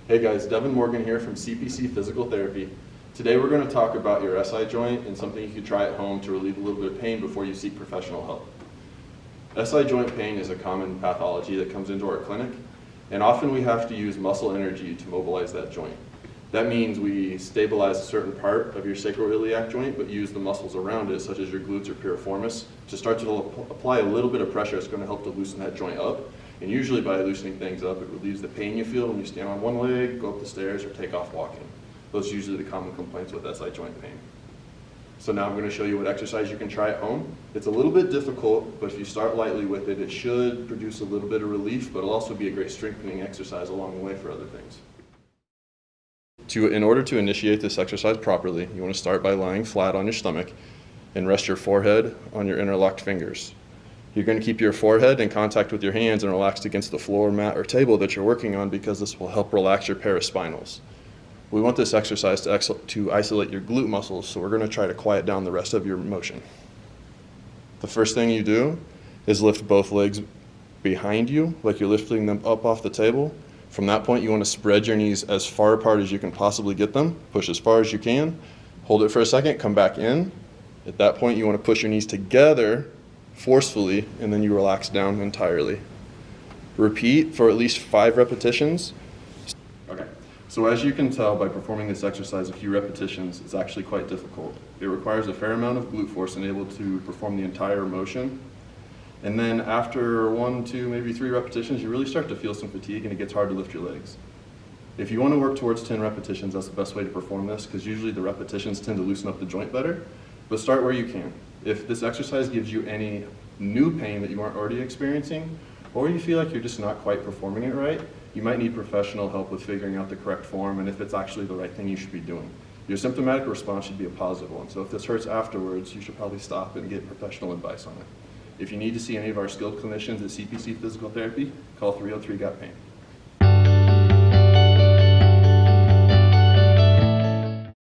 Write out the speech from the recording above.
Hey guys, Devin Morgan here from CPC Physical Therapy. Today we're going to talk about your SI joint and something you can try at home to relieve a little bit of pain before you seek professional help. SI joint pain is a common pathology that comes into our clinic, and often we have to use muscle energy to mobilize that joint. That means we stabilize a certain part of your sacroiliac joint, but use the muscles around it, such as your glutes or piriformis, to start to apply a little bit of pressure that's going to help to loosen that joint up. And usually by loosening things up, it relieves the pain you feel when you stand on one leg, go up the stairs, or take off walking. Those are usually the common complaints with SI joint pain. So now I'm going to show you what exercise you can try at home. It's a little bit difficult, but if you start lightly with it, it should produce a little bit of relief, but it'll also be a great strengthening exercise along the way for other things. In order to initiate this exercise properly, you want to start by lying flat on your stomach and rest your forehead on your interlocked fingers. You're going to keep your forehead in contact with your hands and relaxed against the floor, mat, or table that you're working on because this will help relax your paraspinals. We want this exercise to isolate your glute muscles, so we're going to try to quiet down the rest of your motion. The first thing you do is lift both legs behind you, like you're lifting them up off the table. From that point, you want to spread your knees as far apart as you can possibly get them. Push as far as you can. Hold it for a second, come back in. At that point, you want to push your knees together forcefully, and then you relax down entirely. Repeat for at least 5 repetitions. Okay, so as you can tell by performing this exercise a few repetitions, it's actually quite difficult. It requires a fair amount of glute force and able to perform the entire motion. And then after 1, 2, maybe 3 repetitions, you really start to feel some fatigue and it gets hard to lift your legs. If you want to work towards 10 repetitions, that's the best way to perform this, because usually the repetitions tend to loosen up the joint better. But start where you can. If this exercise gives you any new pain that you aren't already experiencing, or you feel like you're just not quite performing it right, you might need professional help with figuring out the correct form and if it's actually the right thing you should be doing. Your symptomatic response should be a positive one, so if this hurts afterwards, you should probably stop and get professional advice on it. If you need to see any of our skilled clinicians at CPC Physical Therapy, call 303-GOT-PAIN.